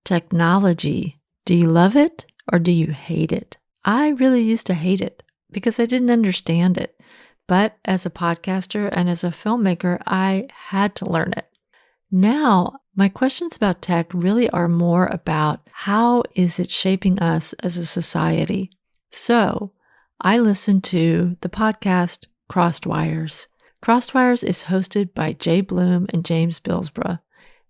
Technology. Do you love it or do you hate it? I really used to hate it because I didn't understand it. But as a podcaster and as a filmmaker, I had to learn it. Now, my questions about tech really are more about how is it shaping us as a society. So I listened to the podcast Crossed Wires. Crossed Wires is hosted by Jay Bloom and James Billsborough.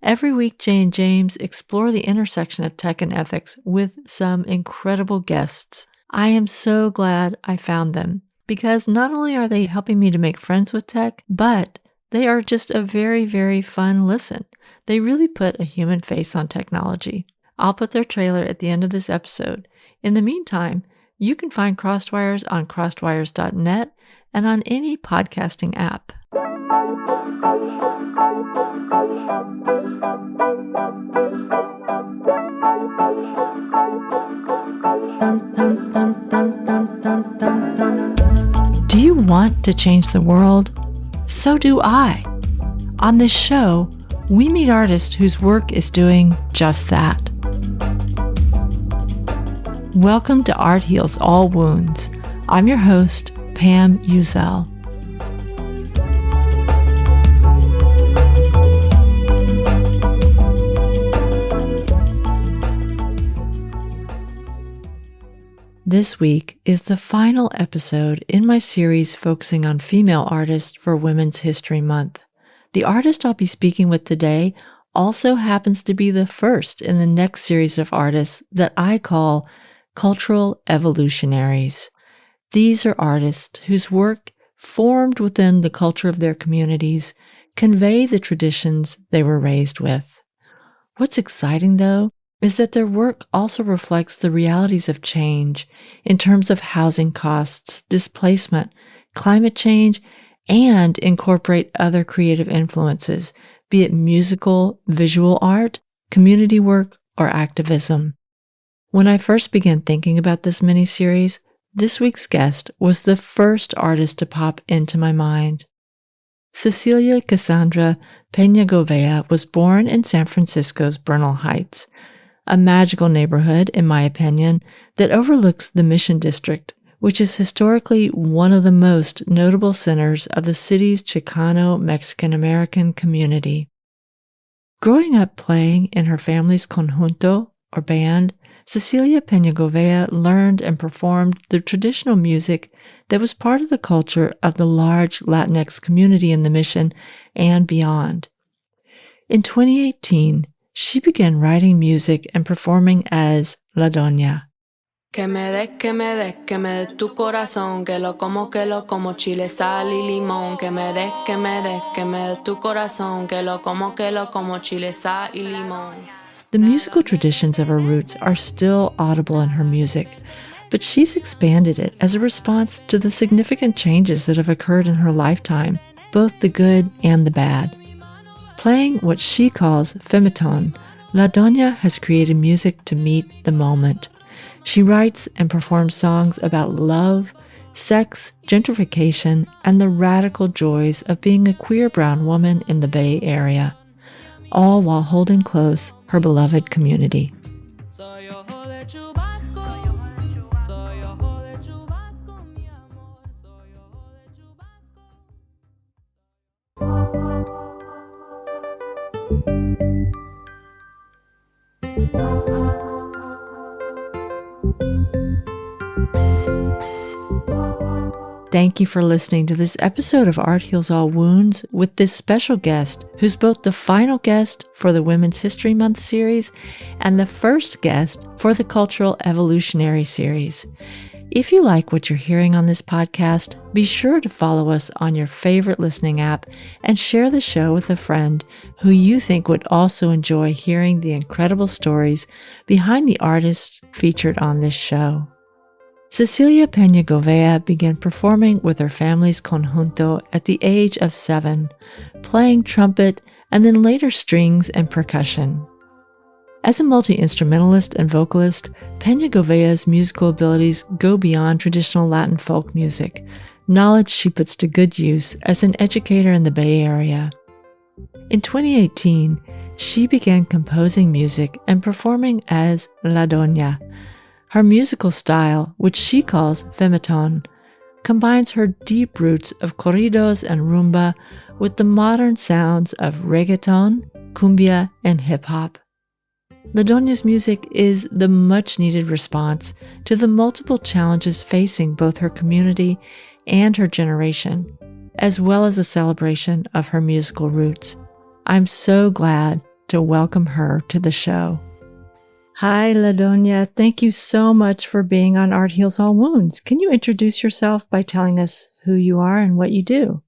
Every week, Jay and James explore the intersection of tech and ethics with some incredible guests. I am so glad I found them because not only are they helping me to make friends with tech, but they are just a very, very fun listen. They really put a human face on technology. I'll put their trailer at the end of this episode. In the meantime, you can find Crosswires on crosswires.net and on any podcasting app. Do you want to change the world? So do I. On this show, we meet artists whose work is doing just that. Welcome to Art Heals All Wounds. I'm your host, Pam Uzel. This week is the final episode in my series focusing on female artists for Women's History Month. The artist I'll be speaking with today also happens to be the first in the next series of artists that I call cultural evolutionaries. These are artists whose work, formed within the culture of their communities, convey the traditions they were raised with. What's exciting, though, is that their work also reflects the realities of change in terms of housing costs, displacement, climate change, and incorporate other creative influences, be it musical, visual art, community work, or activism. When I first began thinking about this miniseries, this week's guest was the first artist to pop into my mind. Cecilia Cassandra Peña-Govea was born in San Francisco's Bernal Heights, a magical neighborhood, in my opinion, that overlooks the Mission District, which is historically one of the most notable centers of the city's Chicano-Mexican-American community. Growing up playing in her family's conjunto, or band, Cecilia Peña-Govea learned and performed the traditional music that was part of the culture of the large Latinx community in the Mission and beyond. In 2018, she began writing music and performing as La Doña. Que me des tu corazón, que lo como chile, sal y limón. Que me des tu corazón, que lo como chile, sal y limón. The musical traditions of her roots are still audible in her music, but she's expanded it as a response to the significant changes that have occurred in her lifetime, both the good and the bad. Playing what she calls Femmeton, La Doña has created music to meet the moment. She writes and performs songs about love, sex, gentrification, and the radical joys of being a queer brown woman in the Bay Area, all while holding close her beloved community. Thank you for listening to this episode of Art Heals All Wounds with this special guest who's both the final guest for the Women's History Month series and the first guest for the Cultural Evolutionary series. If you like what you're hearing on this podcast, be sure to follow us on your favorite listening app and share the show with a friend who you think would also enjoy hearing the incredible stories behind the artists featured on this show. Cecilia Peña-Govea began performing with her family's conjunto at the age of 7, playing trumpet and then later strings and percussion. As a multi-instrumentalist and vocalist, Peña-Govea's musical abilities go beyond traditional Latin folk music, knowledge she puts to good use as an educator in the Bay Area. In 2018, she began composing music and performing as La Doña. Her musical style, which she calls Femmeton, combines her deep roots of corridos and rumba with the modern sounds of reggaeton, cumbia, and hip-hop. La Doña's music is the much-needed response to the multiple challenges facing both her community and her generation, as well as a celebration of her musical roots. I'm so glad to welcome her to the show. Hi, La Doña. Thank you so much for being on Art Heals All Wounds. Can you introduce yourself by telling us who you are and what you do?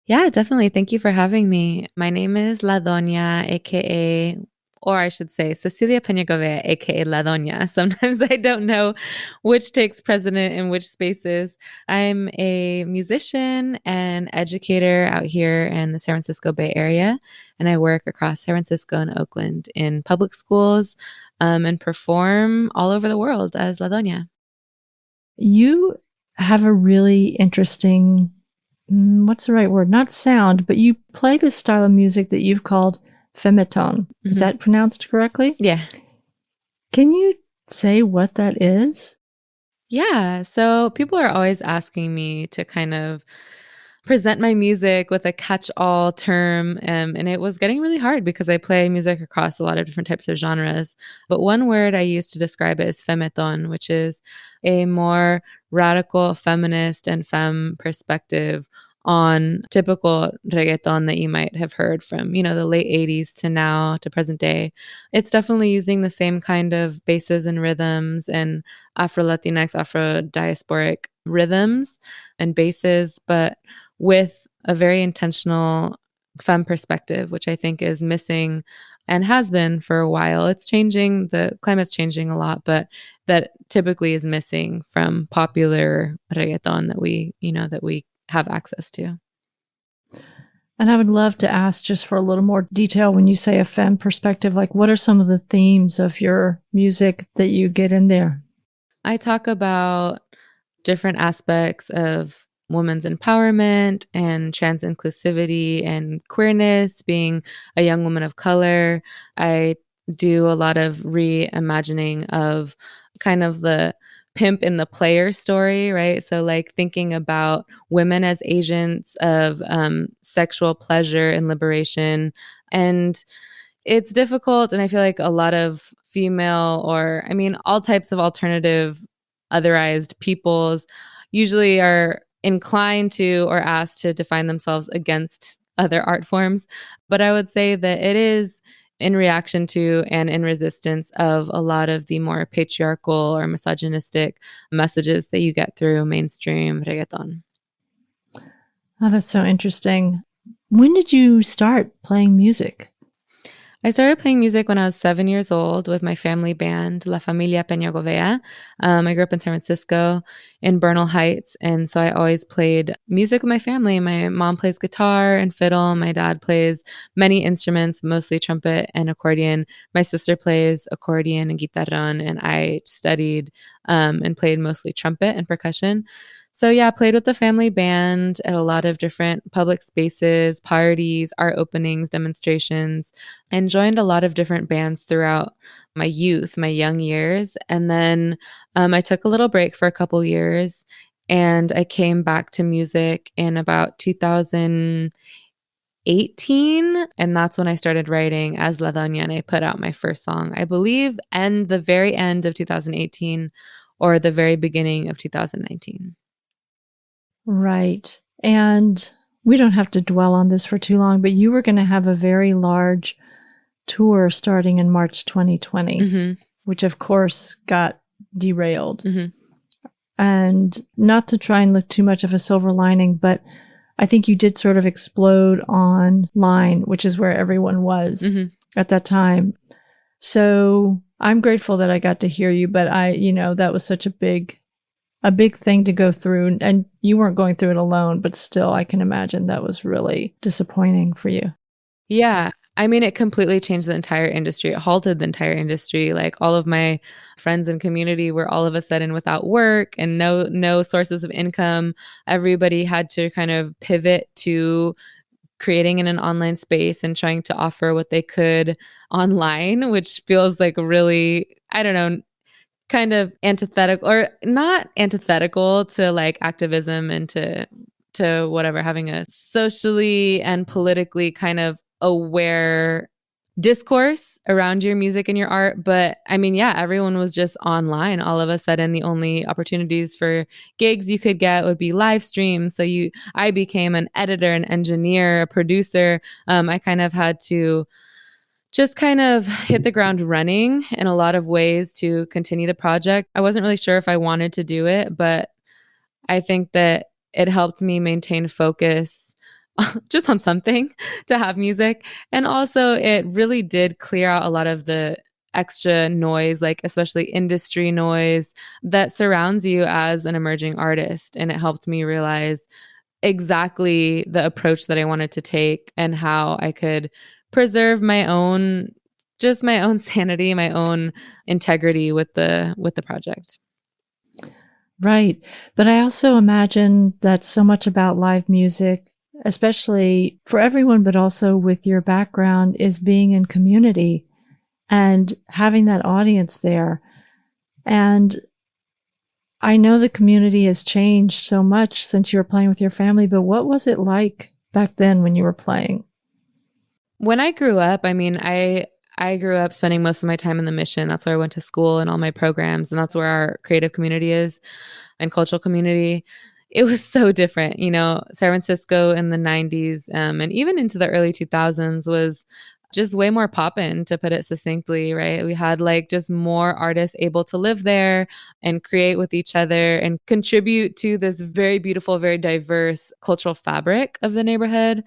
Yeah, definitely. Thank you for having me. My name is La Doña, aka, or I should say, Cecilia Peña-Govea, aka La Doña. Sometimes I don't know which takes precedent in which spaces. I'm a musician and educator out here in the San Francisco Bay Area, and I work across San Francisco and Oakland in public schools and perform all over the world as La Doña. You have a really interesting, what's the right word? Not sound, but you play this style of music that you've called Femmeton. Is that pronounced correctly? Yeah. Can you say what that is? Yeah. So people are always asking me to kind of present my music with a catch-all term. And it was getting really hard because I play music across a lot of different types of genres. But one word I use to describe it is Femmeton, which is a more radical feminist and femme perspective on typical reggaeton that you might have heard from, the late 80s to now to present day. It's definitely using the same kind of basses and rhythms and Afro-Latinx, Afro-diasporic rhythms and basses, but with a very intentional femme perspective, which I think is missing and has been for a while. It's changing, the climate's changing a lot, but that typically is missing from popular reggaeton that we have access to. And I would love to ask just for a little more detail when you say a femme perspective, like what are some of the themes of your music that you get in there? I talk about different aspects of women's empowerment and trans-inclusivity and queerness, being a young woman of color. I do a lot of reimagining of kind of the pimp in the player story, right? So like thinking about women as agents of sexual pleasure and liberation. And it's difficult. And I feel like a lot of female all types of alternative otherized peoples usually are inclined to or asked to define themselves against other art forms. But I would say that it is in reaction to and in resistance of a lot of the more patriarchal or misogynistic messages that you get through mainstream reggaeton. Oh, that's so interesting. When did you start playing music? I started playing music when I was 7 years old with my family band, La Familia Peña-Govea. I grew up in San Francisco in Bernal Heights, and so I always played music with my family. My mom plays guitar and fiddle. My dad plays many instruments, mostly trumpet and accordion. My sister plays accordion and guitarrón, and I studied and played mostly trumpet and percussion. So yeah, played with the family band at a lot of different public spaces, parties, art openings, demonstrations, and joined a lot of different bands throughout my youth, my young years. And then I took a little break for a couple years, and I came back to music in about 2018. And that's when I started writing as La Doña, and I put out my first song, I believe, and the very end of 2018 or the very beginning of 2019. Right. And we don't have to dwell on this for too long, but you were going to have a very large tour starting in March 2020, which of course got derailed. And not to try and look too much of a silver lining, but I think you did sort of explode online, which is where everyone was at that time. So I'm grateful that I got to hear you, but that was such a big thing to go through, and you weren't going through it alone, but still I can imagine that was really disappointing for you. Yeah. I mean, it completely changed the entire industry. It halted the entire industry. Like all of my friends and community were all of a sudden without work and no sources of income. Everybody had to kind of pivot to creating in an online space and trying to offer what they could online, which feels like really, I don't know, kind of antithetical, or not antithetical to like activism and to whatever, having a socially and politically kind of aware discourse around your music and your art. But I mean, yeah, everyone was just online all of a sudden. The only opportunities for gigs you could get would be live streams. So I became an editor, an engineer, a producer. I kind of had to just kind of hit the ground running in a lot of ways to continue the project. I wasn't really sure if I wanted to do it, but I think that it helped me maintain focus just on something to have music. And also it really did clear out a lot of the extra noise, like especially industry noise that surrounds you as an emerging artist. And it helped me realize exactly the approach that I wanted to take and how I could preserve my own sanity, my own integrity with the project. Right. But I also imagine that so much about live music, especially for everyone, but also with your background, is being in community and having that audience there. And I know the community has changed so much since you were playing with your family, but what was it like back then when you were playing? When I grew up, I mean, I grew up spending most of my time in the Mission. That's where I went to school and all my programs. And that's where our creative community is and cultural community. It was so different. You know, San Francisco in the 90s and even into the early 2000s was just way more poppin', to put it succinctly, right? We had like just more artists able to live there and create with each other and contribute to this very beautiful, very diverse cultural fabric of the neighborhood.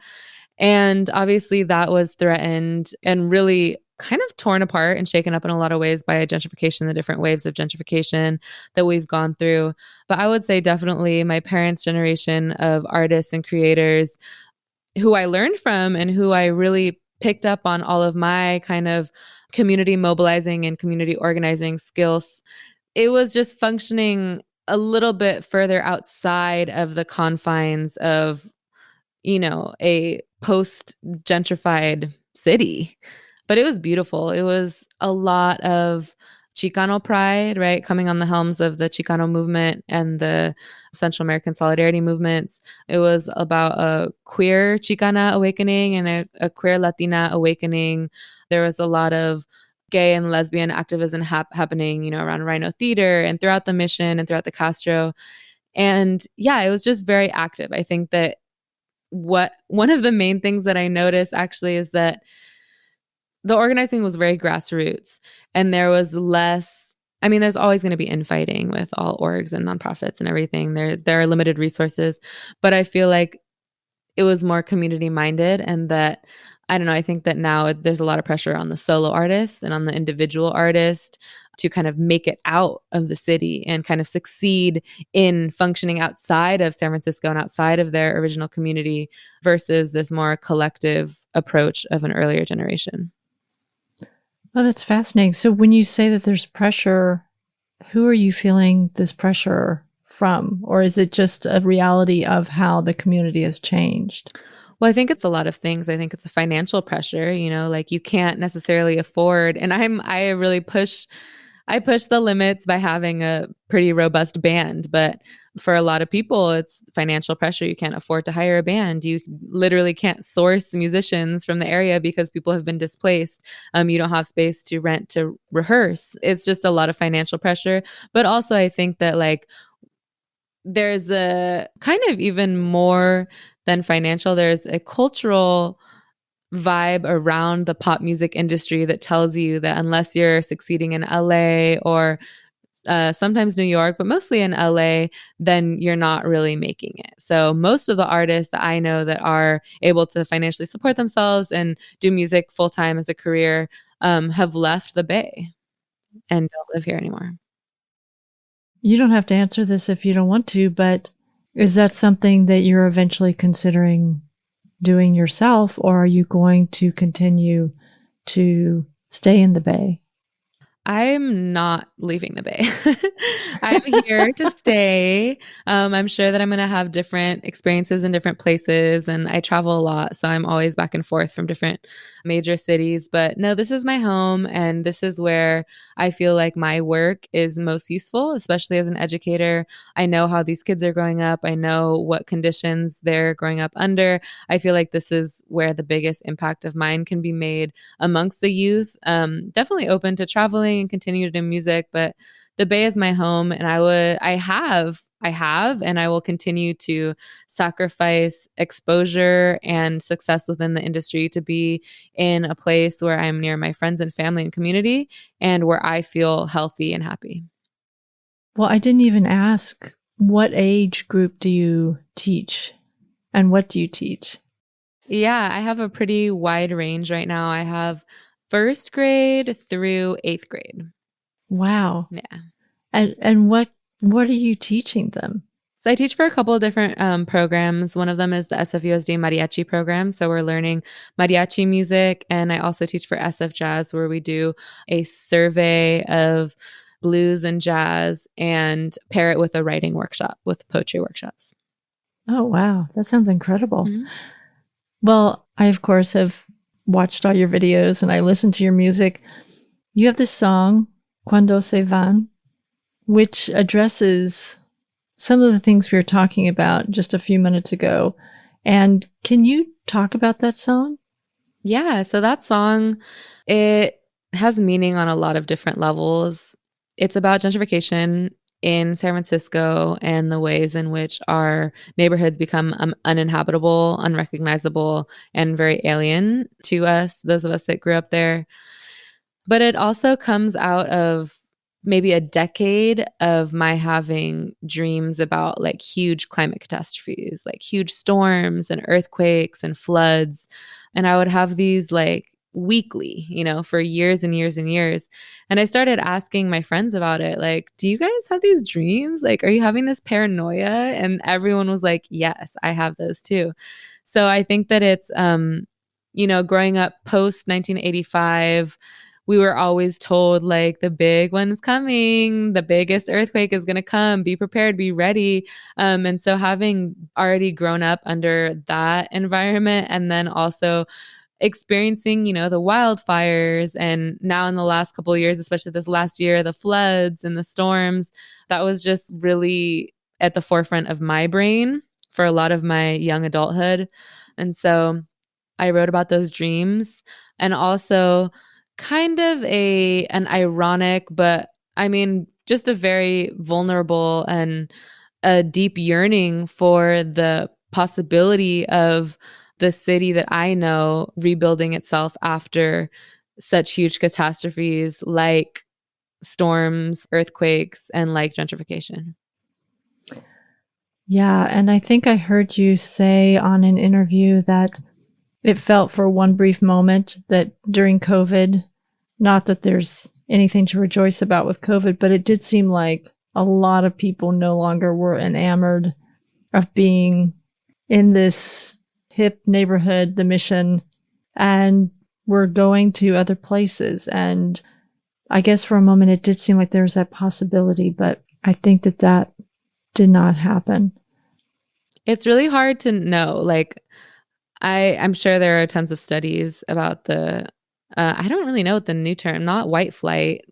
And obviously that was threatened and really kind of torn apart and shaken up in a lot of ways by gentrification, the different waves of gentrification that we've gone through. But I would say definitely my parents' generation of artists and creators who I learned from and who I really picked up on all of my kind of community mobilizing and community organizing skills. It was just functioning a little bit further outside of the confines of, you know, a post-gentrified city. But it was beautiful. It was a lot of Chicano pride, right? Coming on the helms of the Chicano movement and the Central American solidarity movements. It was about a queer Chicana awakening and a queer Latina awakening. There was a lot of gay and lesbian activism happening, you know, around Rhino Theater and throughout the Mission and throughout the Castro. And yeah, it was just very active. I think that one of the main things that I noticed actually is that the organizing was very grassroots and there was less, I mean, there's always going to be infighting with all orgs and nonprofits and everything. There are limited resources, but I feel like it was more community minded and that, I don't know, I think that now there's a lot of pressure on the solo artist and on the individual artist to kind of make it out of the city and kind of succeed in functioning outside of San Francisco and outside of their original community versus this more collective approach of an earlier generation. Oh, that's fascinating. So when you say that there's pressure, who are you feeling this pressure from? Or is it just a reality of how the community has changed? Well, I think it's a lot of things. I think it's a financial pressure, you know, like you can't necessarily afford, and I really push the limits by having a pretty robust band, but for a lot of people, it's financial pressure. You can't afford to hire a band. You literally can't source musicians from the area because people have been displaced. You don't have space to rent to rehearse. It's just a lot of financial pressure. But also I think that like there's a kind of even more than financial, there's a cultural vibe around the pop music industry that tells you that unless you're succeeding in LA or sometimes New York, but mostly in LA, then you're not really making it. So most of the artists that I know that are able to financially support themselves and do music full time as a career have left the Bay and don't live here anymore. You don't have to answer this if you don't want to, but is that something that you're eventually considering doing yourself, or are you going to continue to stay in the Bay? I'm not leaving the Bay. I'm here to stay. I'm sure that I'm going to have different experiences in different places, and I travel a lot. So I'm always back and forth from different major cities. But no, this is my home, and this is where I feel like my work is most useful, especially as an educator. I know how these kids are growing up. I know what conditions they're growing up under. I feel like this is where the biggest impact of mine can be made amongst the youth. Definitely open to traveling and continue to do music, but the Bay is my home, and I have, and I will continue to sacrifice exposure and success within the industry to be in a place where I'm near my friends and family and community, and where I feel healthy and happy. Well, I didn't even ask, what age group do you teach, and what do you teach? Yeah, I have a pretty wide range right now. I have first grade through 8th grade. Wow. Yeah. And what are you teaching them? So I teach for a couple of different programs. One of them is the SFUSD Mariachi program. So we're learning mariachi music. And I also teach for SF Jazz, where we do a survey of blues and jazz and pair it with a writing workshop, with poetry workshops. Oh, wow. That sounds incredible. Mm-hmm. Well, I, of course, have watched all your videos and I listen to your music. You have this song, Cuando se van, which addresses some of the things we were talking about just a few minutes ago. And can you talk about that song? Yeah. So that song, it has meaning on a lot of different levels. It's about gentrification in San Francisco and the ways in which our neighborhoods become uninhabitable, unrecognizable, and very alien to us, those of us that grew up there. But it also comes out of maybe a decade of my having dreams about like huge climate catastrophes, like huge storms and earthquakes and floods. And I would have these like weekly, for years and years and years. And I started asking my friends about it. Like, do you guys have these dreams? Like, are you having this paranoia? And everyone was like, yes, I have those too. So I think that it's, growing up post 1985, we were always told like the big one's coming, the biggest earthquake is going to come, be prepared, be ready. And so having already grown up under that environment, and then also experiencing, the wildfires, and now in the last couple of years, especially this last year, the floods and the storms, that was just really at the forefront of my brain for a lot of my young adulthood. And so I wrote about those dreams, and also kind of an ironic, but I mean, just a very vulnerable and a deep yearning for the possibility of the city that I know rebuilding itself after such huge catastrophes like storms, earthquakes, and like gentrification. Yeah, and I think I heard you say on an interview that it felt for one brief moment that during COVID, not that there's anything to rejoice about with COVID, but it did seem like a lot of people no longer were enamored of being in this hip neighborhood, the Mission, and were going to other places. And I guess for a moment it did seem like there was that possibility, but I think that did not happen. It's really hard to know. Like, I'm sure there are tons of studies about I don't really know what the new term, not white flight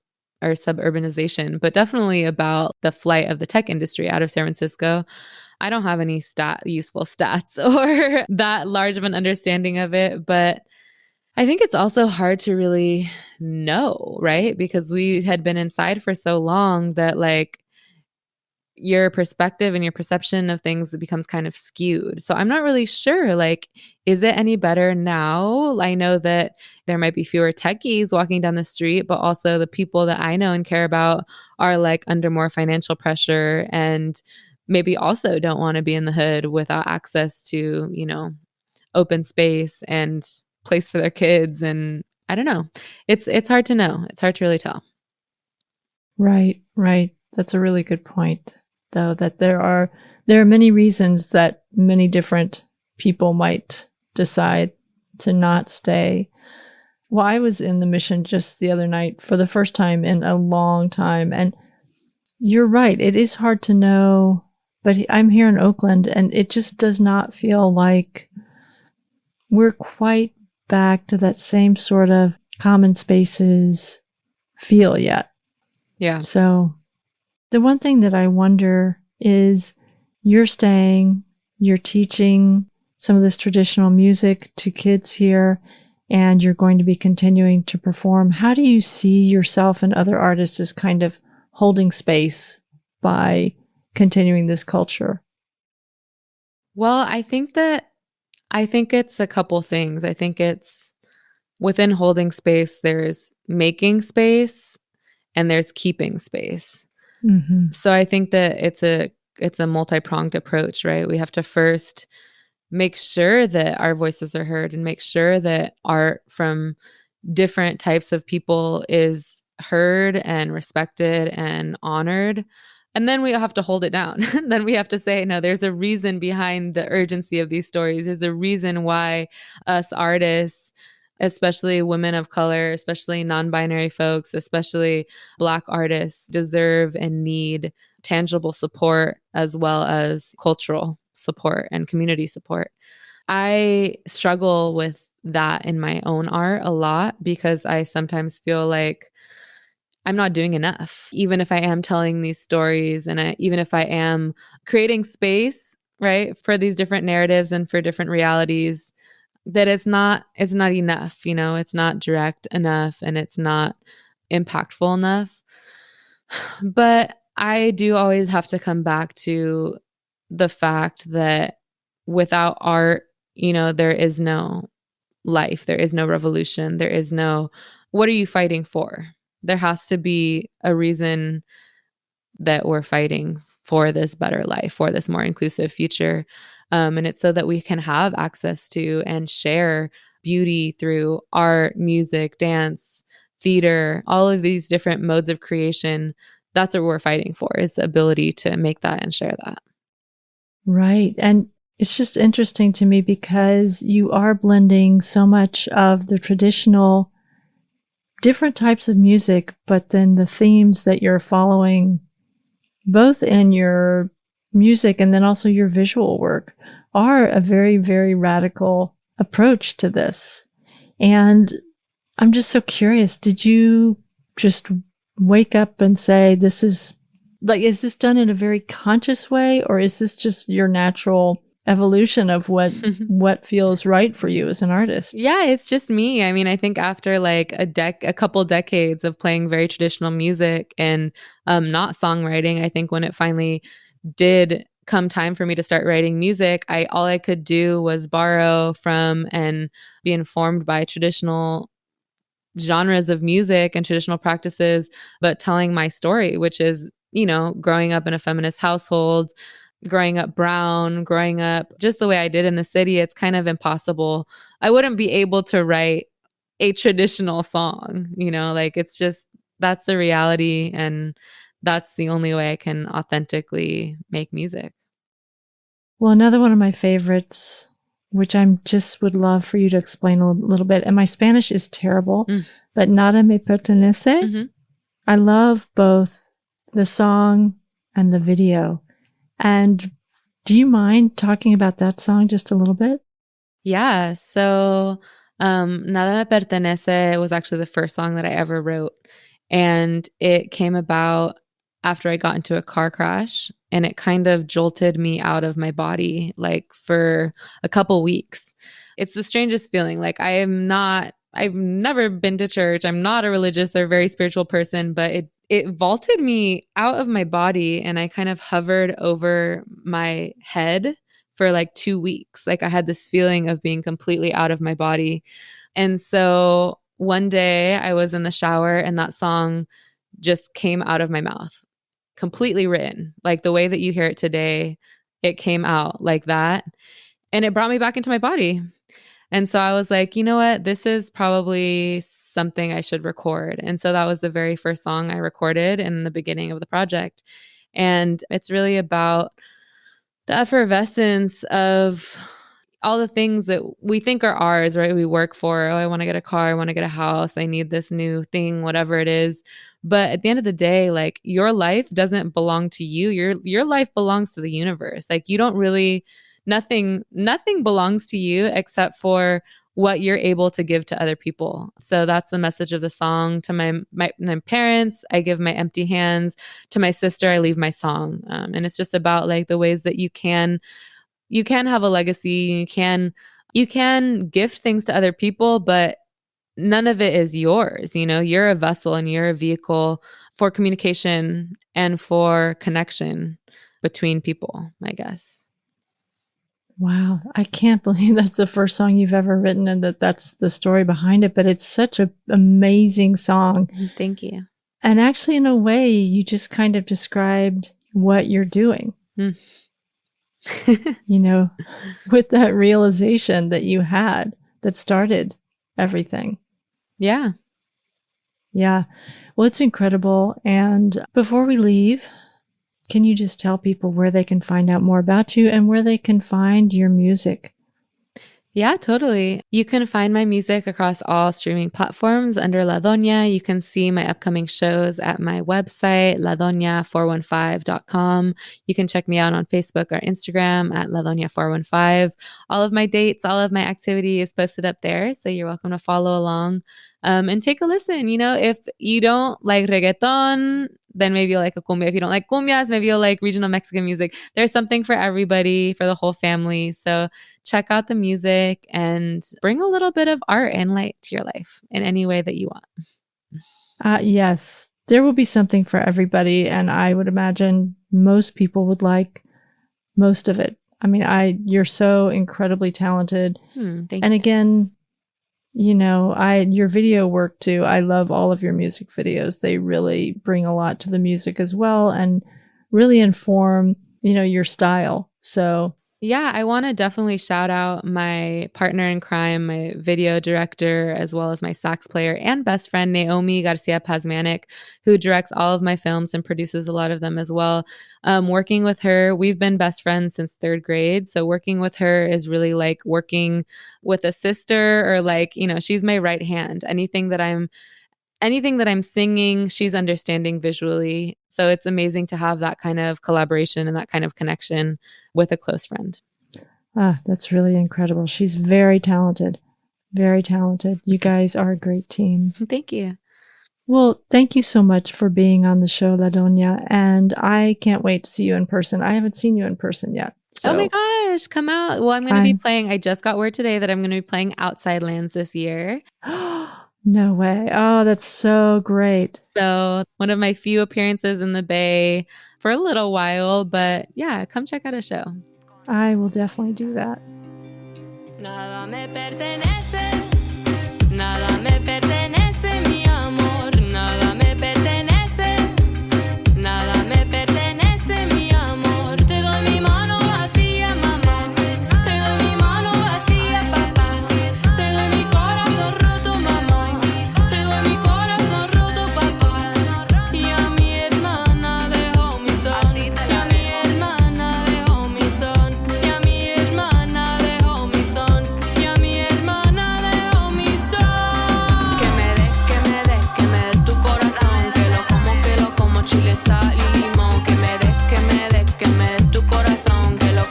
or suburbanization, but definitely about the flight of the tech industry out of San Francisco. I don't have any useful stats or that large of an understanding of it, but I think it's also hard to really know, right? Because we had been inside for so long that like your perspective and your perception of things becomes kind of skewed. So I'm not really sure, like, is it any better now? I know that there might be fewer techies walking down the street, but also the people that I know and care about are like under more financial pressure and maybe also don't want to be in the hood without access to, open space and place for their kids. And I don't know. It's hard to know. It's hard to really tell. Right. That's a really good point, though, that there are many reasons that many different people might decide to not stay. Well, I was in the Mission just the other night for the first time in a long time. And you're right. It is hard to know, but I'm here in Oakland and it just does not feel like we're quite back to that same sort of common spaces feel yet. Yeah. So the one thing that I wonder is you're teaching some of this traditional music to kids here, and you're going to be continuing to perform. How do you see yourself and other artists as kind of holding space by continuing this culture? Well, I think it's a couple things. I think it's within holding space, there's making space and there's keeping space. Mm-hmm. So I think that it's a multi-pronged approach, right? We have to first make sure that our voices are heard and make sure that art from different types of people is heard and respected and honored. And then we have to hold it down. Then we have to say, no, there's a reason behind the urgency of these stories. There's a reason why us artists, especially women of color, especially non-binary folks, especially Black artists, deserve and need tangible support as well as cultural support and community support. I struggle with that in my own art a lot because I sometimes feel like I'm not doing enough, even if I am telling these stories and even if I am creating space, right, for these different narratives and for different realities, that it's not enough, it's not direct enough and it's not impactful enough. But I do always have to come back to the fact that without art, there is no life, there is no revolution, there is no, what are you fighting for? There has to be a reason that we're fighting for this better life, for this more inclusive future. And it's so that we can have access to and share beauty through art, music, dance, theater, all of these different modes of creation. That's what we're fighting for, is the ability to make that and share that. Right. And it's just interesting to me because you are blending so much of the traditional different types of music, but then the themes that you're following both in your music and then also your visual work are a very, very radical approach to this. And I'm just so curious, did you just wake up and say, this is this done in a very conscious way, or is this just your natural evolution of what feels right for you as an artist? Yeah, it's just me. I mean, I think after like a couple decades of playing very traditional music and not songwriting, I think when it finally did come time for me to start writing music, all I could do was borrow from and be informed by traditional genres of music and traditional practices, but telling my story, which is, growing up in a feminist household, growing up brown, growing up just the way I did in the city. It's kind of impossible. I wouldn't be able to write a traditional song, it's just, that's the reality. And that's the only way I can authentically make music. Well, another one of my favorites, which I just would love for you to explain a little bit, and my Spanish is terrible, but Nada me pertenece. Mm-hmm. I love both the song and the video. And do you mind talking about that song just a little bit? Yeah. So Nada me pertenece was actually the first song that I ever wrote. And it came about after I got into a car crash, and it kind of jolted me out of my body, like for a couple weeks. It's the strangest feeling. Like I've never been to church. I'm not a religious or very spiritual person, but it vaulted me out of my body, and I kind of hovered over my head for like 2 weeks. Like I had this feeling of being completely out of my body. And so one day I was in the shower and that song just came out of my mouth, completely written, like the way that you hear it today. It came out like that, and it brought me back into my body. And so I was like, you know what? This is probably something I should record. And so that was the very first song I recorded in the beginning of the project. And it's really about the effervescence of all the things that we think are ours, right? We work for, oh, I want to get a car, I want to get a house, I need this new thing, whatever it is. But at the end of the day, like, your life doesn't belong to you. Your life belongs to the universe. Like, you don't really, nothing belongs to you except for what you're able to give to other people. So that's the message of the song. To my parents, I give my empty hands. To my sister, I leave my song. And it's just about like the ways that you can have a legacy. You can gift things to other people, but none of it is yours. You know, you're a vessel and you're a vehicle for communication and for connection between people, I guess. Wow. I can't believe that's the first song you've ever written and that's the story behind it, but it's such an amazing song. Thank you. And actually, in a way, you just kind of described what you're doing. You know, with that realization that you had that started everything. Yeah. Yeah. Well, it's incredible. And before we leave, can you just tell people where they can find out more about you and where they can find your music? Yeah, totally. You can find my music across all streaming platforms under La Doña. You can see my upcoming shows at my website, ladoña415.com. You can check me out on Facebook or Instagram at ladoña415. All of my dates, all of my activity is posted up there, so you're welcome to follow along and take a listen. You know, if you don't like reggaeton, then maybe you'll like a cumbia. If you don't like cumbias, maybe you'll like regional Mexican music. There's something for everybody, for the whole family. So check out the music and bring a little bit of art and light to your life in any way that you want. Yes, there will be something for everybody. And I would imagine most people would like most of it. I mean, you're so incredibly talented. Thank you. And again, you know, your video work too. I love all of your music videos. They really bring a lot to the music as well and really inform, you know, your style. So yeah, I want to definitely shout out my partner in crime, my video director, as well as my sax player and best friend, Naomi Garcia Pazmanic, who directs all of my films and produces a lot of them as well. Working with her, we've been best friends since 3rd grade. So working with her is really like working with a sister, or like, you know, she's my right hand. Anything that I'm singing, she's understanding visually. So it's amazing to have that kind of collaboration and that kind of connection with a close friend. That's really incredible. She's very talented. Very talented. You guys are a great team. Thank you. Well, thank you so much for being on the show, La Doña. And I can't wait to see you in person. I haven't seen you in person yet. So. Oh my gosh, come out. Well, I'm going to be playing. I just got word today that I'm going to be playing Outside Lands this year. No way. Oh, that's so great. So one of my few appearances in the Bay for a little while, but yeah, come check out a show. I will definitely do that. Nada me pertenece, nada me pertenece, mi amor, nada me pertenece, nada me pertenece, mi amor. Te doy mi mano vacía, mamá, te doy mi mano vacía, papá, te doy mi corazón roto, mamá, te doy mi corazón roto, papá. Y a mi hermana dejó mi son, y a mi hermana dejó mi son, y a mi hermana dejó mi son, y a mi hermana dejó mi son. Que me des tu corazón, que lo como chile, sal y limón. Que me des tu corazón, que lo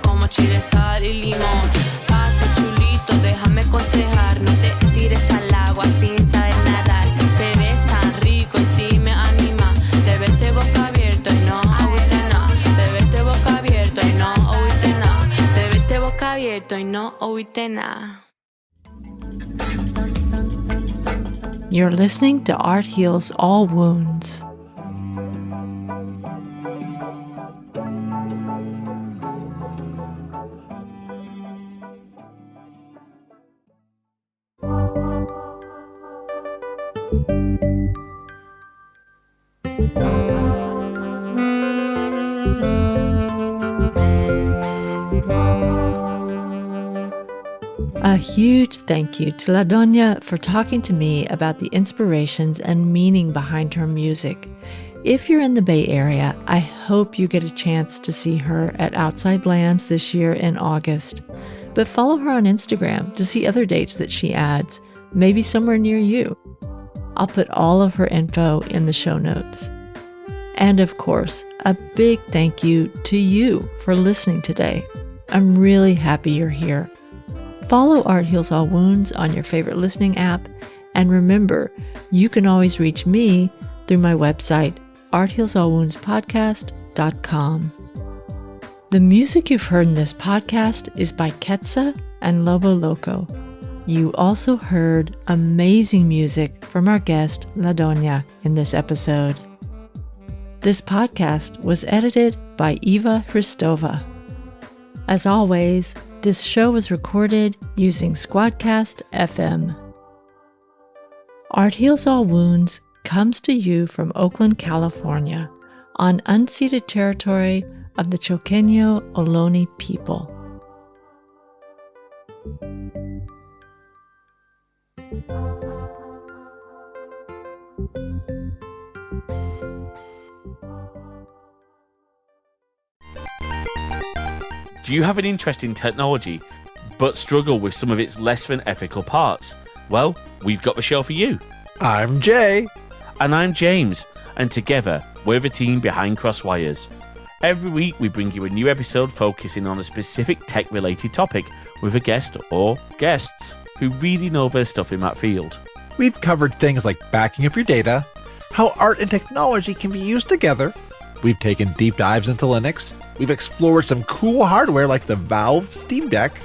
como chile, sal y limón. Pase chulito, déjame aconsejar, no te tires al agua sin saber nadar. Te ves tan rico y sí me anima. Te verte boca abierta y no oíste nada. Te verte boca abierta y no oíste nada. Te verte boca abierta y no oíste nada. You're listening to Art Heals All Wounds. A huge thank you to La Doña for talking to me about the inspirations and meaning behind her music. If you're in the Bay Area, I hope you get a chance to see her at Outside Lands this year in August. but follow her on Instagram to see other dates that she adds, maybe somewhere near you. I'll put all of her info in the show notes. And of course, a big thank you to you for listening today. I'm really happy you're here. Follow Art Heals All Wounds on your favorite listening app, and remember, you can always reach me through my website, arthealsallwoundspodcast.com. The music you've heard in this podcast is by Quetzal and Lobo Loco. You also heard amazing music from our guest, La Doña, in this episode. This podcast was edited by Eva Hristova. As always, this show was recorded using Squadcast FM. Art Heals All Wounds comes to you from Oakland, California, on unceded territory of the Choqueño Ohlone people. Do you have an interest in technology, but struggle with some of its less than ethical parts? Well, we've got the show for you. I'm Jay. And I'm James, and together, we're the team behind Crosswires. Every week, we bring you a new episode focusing on a specific tech-related topic with a guest or guests who really know their stuff in that field. We've covered things like backing up your data, how art and technology can be used together. We've taken deep dives into Linux. We've explored some cool hardware like the Valve Steam Deck.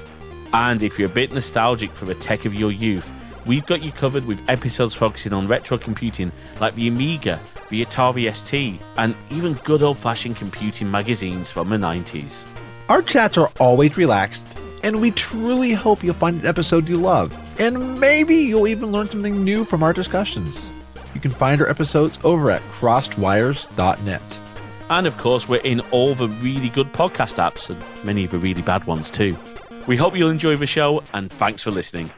And if you're a bit nostalgic for the tech of your youth, we've got you covered with episodes focusing on retro computing like the Amiga, the Atari ST, and even good old-fashioned computing magazines from the 90s. Our chats are always relaxed, and we truly hope you'll find an episode you love, and maybe you'll even learn something new from our discussions. You can find our episodes over at crossedwires.net. And of course, we're in all the really good podcast apps, and many of the really bad ones too. We hope you'll enjoy the show, and thanks for listening.